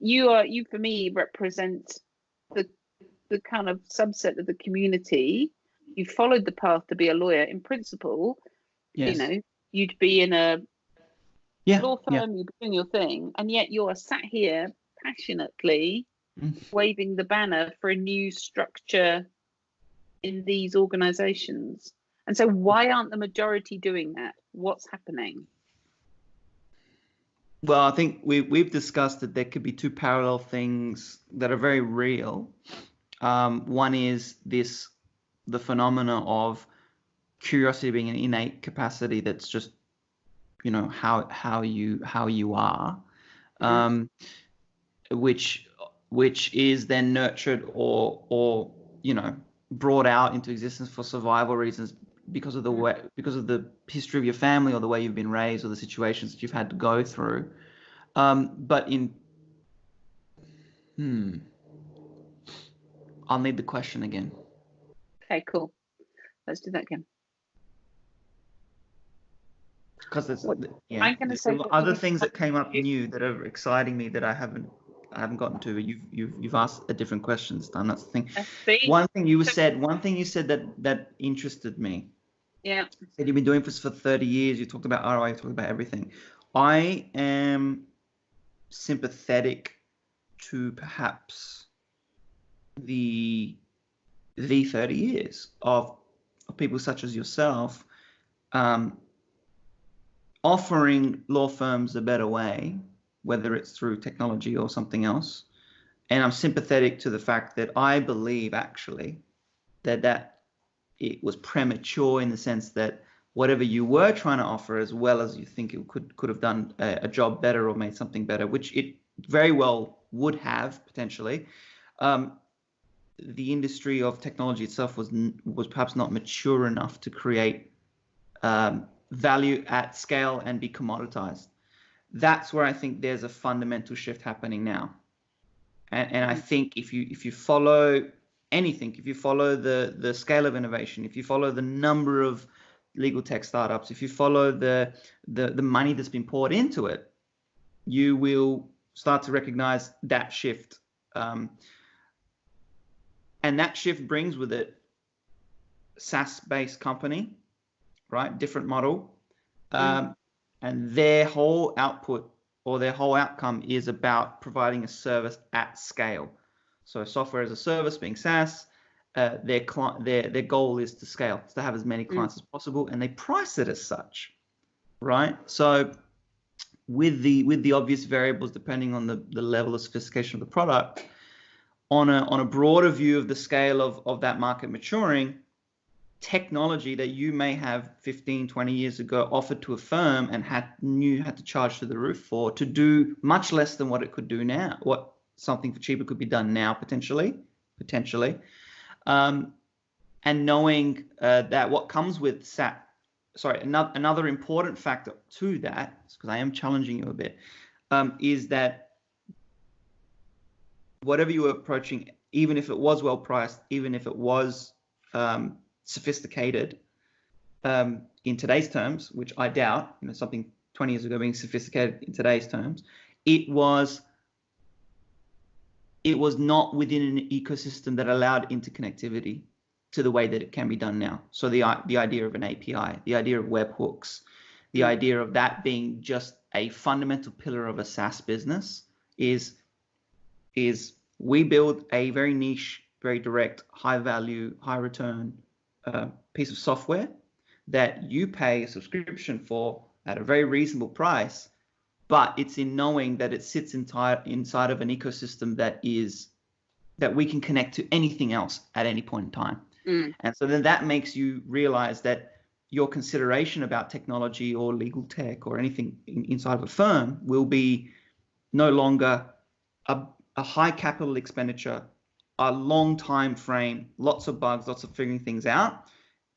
you for me represent the kind of subset of the community. You followed the path to be a lawyer. In principle, Yes. you know, you'd be in a law firm, yeah. you'd be doing your thing, and yet you're sat here passionately waving the banner for a new structure in these organizations. And so why aren't the majority doing that? What's happening? Well, I think we've discussed that there could be two parallel things that are very real. One is the phenomena of curiosity being an innate capacity that's just, you know, how you are, which is then nurtured or you know, brought out into existence for survival reasons because of the history of your family or the way you've been raised or the situations that you've had to go through. But I'll need the question again. Okay, cool. Let's do that again. Because there's I'm going to say other things that came up new that are exciting me that I haven't gotten to. You've asked a different question this time. That's the thing. One thing you said that interested me. Yeah. You said you've been doing this for 30 years. You talked about ROI. You talked about everything. I am sympathetic to perhaps the 30 years of people such as yourself offering law firms a better way, whether it's through technology or something else. And I'm sympathetic to the fact that I believe actually that it was premature in the sense that whatever you were trying to offer, as well as you think it could have done a job better or made something better, which it very well would have potentially. The industry of technology itself was perhaps not mature enough to create value at scale and be commoditized. That's where I think there's a fundamental shift happening now. And I think if you follow anything, if you follow the scale of innovation, if you follow the number of legal tech startups, if you follow the money that's been poured into it, you will start to recognize that shift. And that shift brings with it SaaS-based company, right? Different model. And their whole output or their whole outcome is about providing a service at scale. So software as a service being SaaS, their goal is to scale, to have as many clients as possible, and they price it as such, right? So with the obvious variables depending on the level of sophistication of the product, on a broader view of the scale of that market maturing, technology that you may have 15, 20 years ago offered to a firm and had to charge to the roof for, to do much less than what it could do now, what something for cheaper could be done now potentially. And knowing that what comes with another important factor to that, because I am challenging you a bit, is that whatever you were approaching, even if it was well priced, even if it was sophisticated in today's terms, which I doubt, you know, something 20 years ago being sophisticated in today's terms, it was not within an ecosystem that allowed interconnectivity to the way that it can be done now. So the idea of an API, the idea of webhooks, the idea of that being just a fundamental pillar of a SaaS business is we build a very niche, very direct, high value, high return piece of software that you pay a subscription for at a very reasonable price, but it's in knowing that it sits inside of an ecosystem that we can connect to anything else at any point in time. And so then that makes you realize that your consideration about technology or legal tech or anything inside of a firm will be no longer a high capital expenditure, a long time frame, lots of bugs, lots of figuring things out,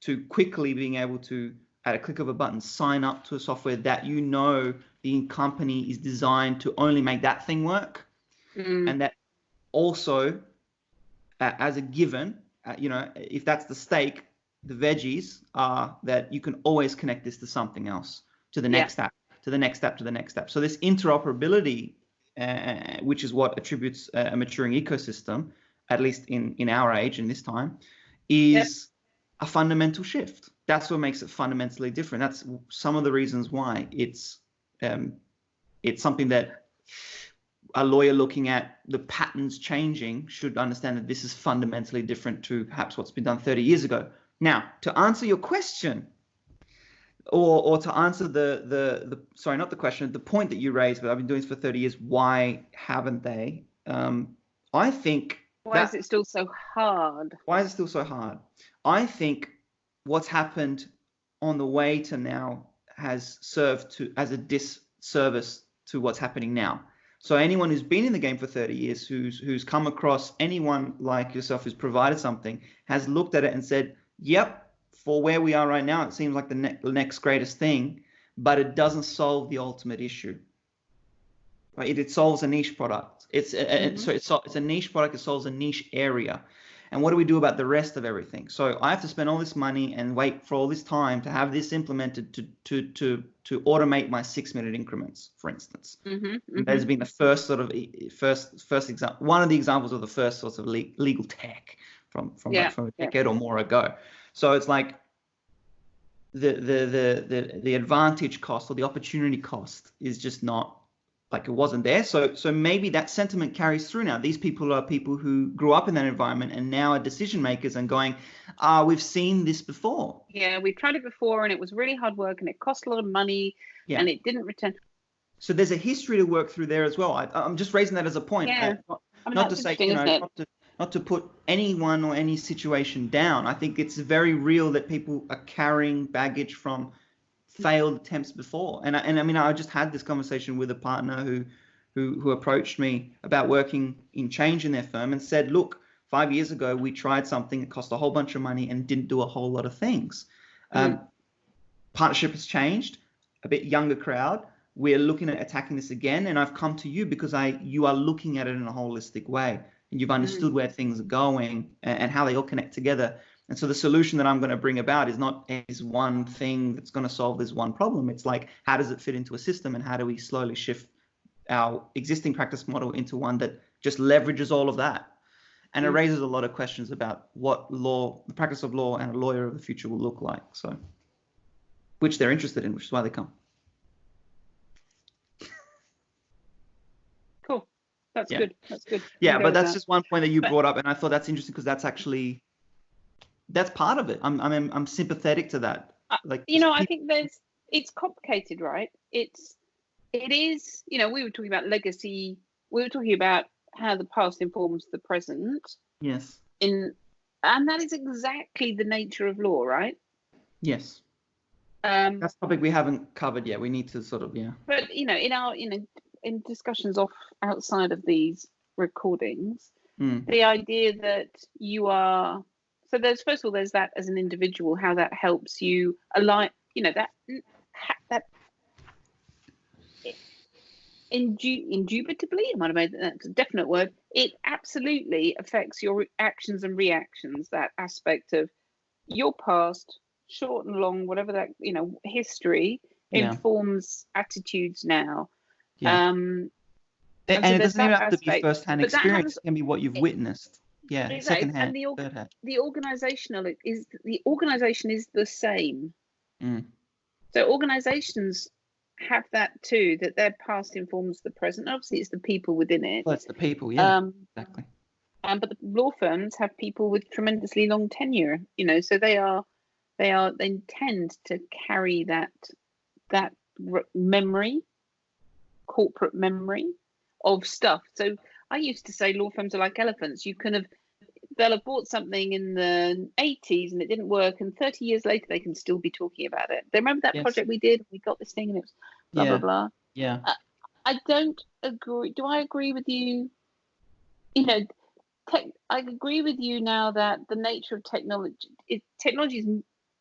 to quickly being able to, at a click of a button, sign up to a software that you know the company is designed to only make that thing work. And that also, as a given, you know, if that's the steak, the veggies are that you can always connect this to something else, to the next app, to the next app, to the next app. So this interoperability which is what attributes a maturing ecosystem, at least in our age in this time, is a fundamental shift. That's what makes it fundamentally different. That's some of the reasons why it's something that a lawyer looking at the patterns changing should understand that this is fundamentally different to perhaps what's been done 30 years ago. Now, to answer your question, or to answer the sorry, not the question, the point that you raised, but I've been doing this for 30 years, why haven't they? I think... Why is it still so hard? Why is it still so hard? I think what's happened on the way to now has served as a disservice to what's happening now. So anyone who's been in the game for 30 years, who's come across anyone like yourself who's provided something, has looked at it and said, yep, for where we are right now, it seems like the next greatest thing, but it doesn't solve the ultimate issue. Right? It solves a niche product. It's a niche product. It solves a niche area. And what do we do about the rest of everything? So I have to spend all this money and wait for all this time to have this implemented to automate my 6-minute increments, for instance. That has been the first sort of first example, one of the examples of the first sorts of legal tech from a decade or more ago. So it's like the advantage cost or the opportunity cost is just not, like, it wasn't there. So maybe that sentiment carries through now. These people are people who grew up in that environment and now are decision makers and going, we've seen this before. Yeah, we've tried it before and it was really hard work and it cost a lot of money and it didn't return. So there's a history to work through there as well. I'm just raising that as a point. Yeah. Not to say, not to put anyone or any situation down. I think it's very real that people are carrying baggage from failed attempts before. And I mean, I just had this conversation with a partner who approached me about working in change in their firm and said, look, 5 years ago, we tried something that cost a whole bunch of money and didn't do a whole lot of things. Partnership has changed, a bit younger crowd. We're looking at attacking this again. And I've come to you because you are looking at it in a holistic way. And you've understood where things are going and how they all connect together. And so the solution that I'm going to bring about is not this one thing that's going to solve this one problem. It's like, how does it fit into a system and how do we slowly shift our existing practice model into one that just leverages all of that? And it raises a lot of questions about what the practice of law and a lawyer of the future will look like. So, which they're interested in, which is why they come. Cool. That's good. That's good. Yeah, but that's just one point that you brought up, and I thought that's interesting because that's part of it. I'm sympathetic to that. Like, I think it's complicated, right? It is. We were talking about legacy. We were talking about how the past informs the present. Yes. And that is exactly the nature of law, right? Yes. That's a topic we haven't covered yet. We need to sort of But in discussions outside of these recordings, the idea that you are, so there's, first of all, there's that as an individual, how that helps you align, that indubitably, I might have made that's a definite word, it absolutely affects your actions and reactions, that aspect of your past, short and long, whatever that, history informs attitudes now. And it doesn't even have to be first-hand experience. It can be what you've witnessed. Yeah, exactly. Second-hand, third-hand. The organization is the same. So organizations have that too, that their past informs the present. Obviously, it's the people within it. Well, it's the people, exactly. But the law firms have people with tremendously long tenure. So they tend to carry that memory, corporate memory of stuff. So I used to say law firms are like elephants. They'll have bought something in the 80s and it didn't work, and 30 years later they can still be talking about it. They remember that project we did, we got this thing and it was blah blah blah. Yeah. I don't agree. Do I agree with you? I agree with you now that the nature of technology is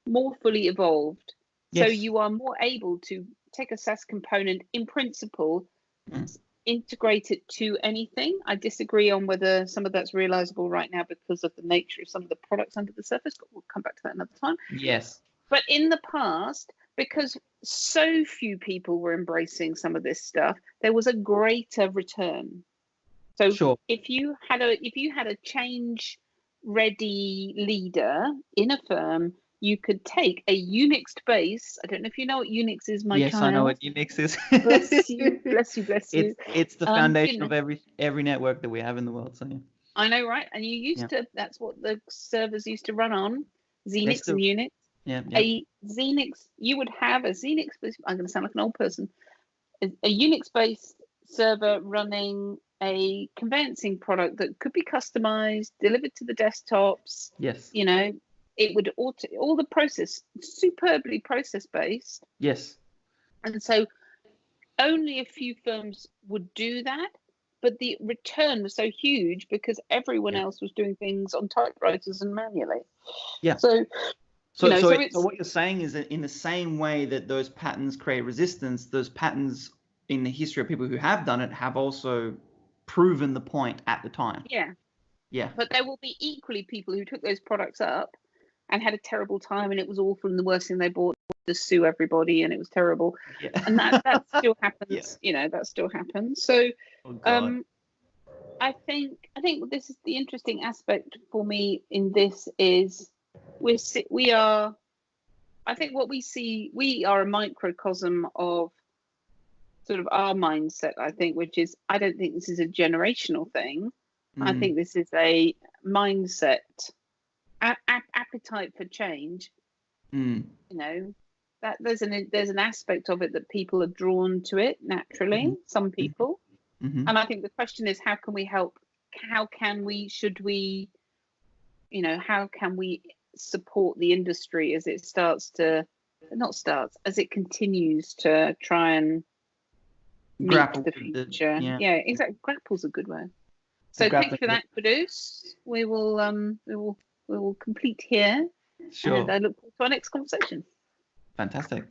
more fully evolved. So you are more able to take a SaaS component in principle, integrate it to anything. I disagree on whether some of that's realizable right now because of the nature of some of the products under the surface, but we'll come back to that another time. Yes. But in the past, because so few people were embracing some of this stuff, there was a greater return. So Sure. if you had a change ready leader in a firm, you could take a Unix base. I don't know if you know what Unix is, my Yes, child. I know what Unix is. Bless you, bless you, bless you. It's the foundation you know, of every network that we have in the world. So yeah. I know, right? And you used to, that's what the servers used to run on, Xenix and Unix. Yeah. A Xenix, you would have a Xenix, I'm going to sound like an old person, a Unix-based server running a conveyancing product that could be customized, delivered to the desktops. Yes. You know, it would all the process, superbly process-based. Yes. And so only a few firms would do that, but the return was so huge because everyone else was doing things on typewriters and manually. Yeah. So what you're saying is that in the same way that those patterns create resistance, those patterns in the history of people who have done it have also proven the point at the time. Yeah. Yeah. But there will be equally people who took those products up and had a terrible time and it was awful and the worst thing they bought was to sue everybody and it was terrible. Yeah. And that still happens. Yeah. You know, that still happens. So I think this is the interesting aspect for me in this is we are, I think what we see, we are a microcosm of sort of our mindset, I think, which is, I don't think this is a generational thing. I think this is a mindset, appetite for change. You know, that there's an aspect of it that people are drawn to it naturally, some people. And I think the question is, how can we help? How can we support the industry as it as it continues to try and grapple meet the future. Yeah, exactly. Grapple's a good word. So thanks for that, Quddus. We will complete here. Sure. And I look forward to our next conversation. Fantastic.